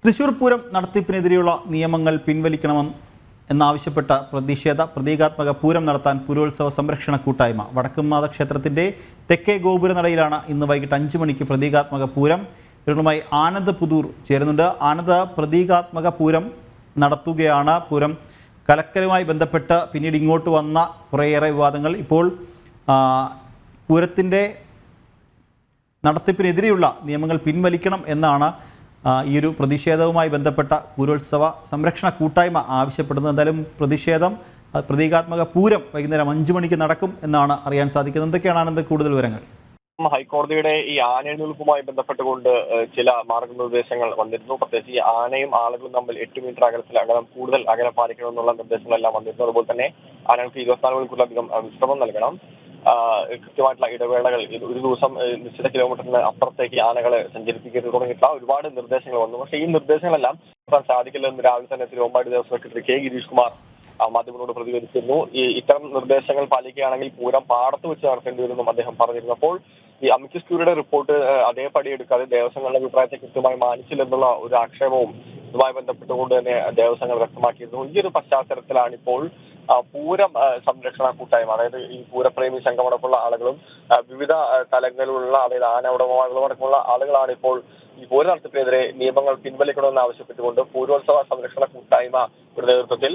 തൃശൂർ പൂരം നടത്തിപ്പിനെതിരെയുള്ള നിയമങ്ങൾ പിൻവലിക്കണമെന്നാവശ്യപ്പെട്ട പ്രതീകാത്മക പൂരം നടത്താൻ പുരോത്സവ സംരക്ഷണ കൂട്ടായ്മ വടക്കുംനാഥ ക്ഷേത്രത്തിൻ്റെ തെക്കേ ഗോപുരനടയിലാണ് ഇന്ന് വൈകിട്ട് 5 മണിക്ക് പ്രതീകാത്മക പൂരം. ഇവരുമായി ആനന്ദ് പുതൂർ ചേരുന്നുണ്ട്. ആനന്ദ്, പ്രതീകാത്മക പൂരം നടത്തുകയാണ്. പൂരം കലക്കലുമായി ബന്ധപ്പെട്ട് പിന്നീട് ഇങ്ങോട്ട് വന്ന കുറേയേറെ വിവാദങ്ങൾ. ഇപ്പോൾ പൂരത്തിൻ്റെ നടത്തിപ്പിനെതിരെയുള്ള നിയമങ്ങൾ പിൻവലിക്കണം എന്നാണ് ഈ ഒരു പ്രതിഷേധവുമായി ബന്ധപ്പെട്ട പുരോത്സവ സംരക്ഷണ കൂട്ടായ്മ ആവശ്യപ്പെടുന്നത്. എന്തായാലും പ്രതീകാത്മക പൂരം വൈകുന്നേരം 5 മണിക്ക് നടക്കും എന്നാണ് അറിയാൻ സാധിക്കുന്നത്. എന്തൊക്കെയാണ് ആനന്ദ് കൂടുതൽ വിവരങ്ങൾ? ഹൈക്കോടതിയുടെ ഈ ആനയെഴുന്നള്ളിപ്പുമായി ബന്ധപ്പെട്ടുകൊണ്ട് ചില മാർഗനിർദ്ദേശങ്ങൾ വന്നിരുന്നു. പ്രത്യേകിച്ച് ഈ ആനയും ആളുകളും തമ്മിൽ 8 മീറ്റർ അകലം കൂടുതൽ അകലം പാലിക്കണമെന്നുള്ള നിർദ്ദേശങ്ങളെല്ലാം വന്നിരുന്നു. അതുപോലെ തന്നെ ആനകൾക്ക് 24 മണിക്കൂറിലധികം വിശ്രമം നൽകണം. കൃത്യമായിട്ടുള്ള ഇടവേളകൾ, ഒരു ദിവസം നിശ്ചിത കിലോമീറ്ററിന് അപ്പുറത്തേക്ക് ആനകളെ സഞ്ചരിപ്പിക്കരുത് തുടങ്ങിയിട്ടുള്ള ഒരുപാട് നിർദ്ദേശങ്ങൾ വന്നു. പക്ഷേ ഈ നിർദ്ദേശങ്ങളെല്ലാം സാധിക്കില്ലെന്ന് രാവിലെ തന്നെ തിരുവമ്പാടി ദേവസ്വം സെക്രട്ടറി കെ ഗിരീഷ് കുമാർ മാധ്യമങ്ങളോട് പ്രതികരിച്ചിരുന്നു. ഇത്തരം നിർദ്ദേശങ്ങൾ പാലിക്കുകയാണെങ്കിൽ പൂരം പാടത്ത് വെച്ച് നടത്തേണ്ടി വരുമെന്നും അദ്ദേഹം പറഞ്ഞിരുന്നു. അപ്പോൾ ഈ അമിക്കസ് ക്യൂറിയുടെ റിപ്പോർട്ട് അതേപടി എടുക്കാതെ ദേവസ്വങ്ങളുടെ അഭിപ്രായത്തെ കൃത്യമായി മാനിച്ചില്ലെന്നുള്ള ഒരു ആക്ഷേപവും ഇതുമായി ബന്ധപ്പെട്ടുകൊണ്ട് തന്നെ ദേവസ്വങ്ങൾ വ്യക്തമാക്കിയിരുന്നു. ഈ ഒരു പശ്ചാത്തലത്തിലാണ് ഇപ്പോൾ പൂരം സംരക്ഷണ കൂട്ടായ്മ, അതായത് ഈ പൂരപ്രേമി സംഘമടക്കമുള്ള ആളുകളും വിവിധ തലങ്ങളിലുള്ള, അതായത് ആന ഉടമകളും അടക്കമുള്ള ആളുകളാണ് ഇപ്പോൾ ഈ പൂര നടത്തിപ്പിനെതിരെ നിയമങ്ങൾ പിൻവലിക്കണമെന്ന് ആവശ്യപ്പെട്ടുകൊണ്ട് പൂരോത്സവ സംരക്ഷണ കൂട്ടായ്മയുടെ നേതൃത്വത്തിൽ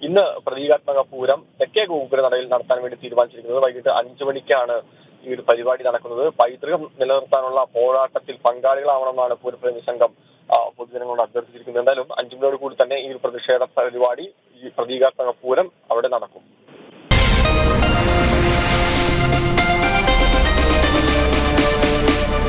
ഇന്ന് പ്രതീകാത്മക പൂരം തെക്കേ ഗോപുരനടയിൽ നടത്താൻ വേണ്ടി തീരുമാനിച്ചിരിക്കുന്നത്. വൈകിട്ട് 5 മണിക്കാണ് ഈ ഒരു പരിപാടി നടക്കുന്നത്. പൈതൃകം നിലനിർത്താനുള്ള പോരാട്ടത്തിൽ പങ്കാളികളാവണമെന്നാണ് പൂരപ്രേമി സംഘം പൊതുജനങ്ങളോട് അഭ്യർത്ഥിച്ചിരിക്കുന്നത്. എന്തായാലും 5 മണിയോട് കൂടി തന്നെ ഈ ഒരു പ്രതിഷേധ പരിപാടി, ഈ പ്രതീകാത്മക പൂരം അവിടെ നടക്കും.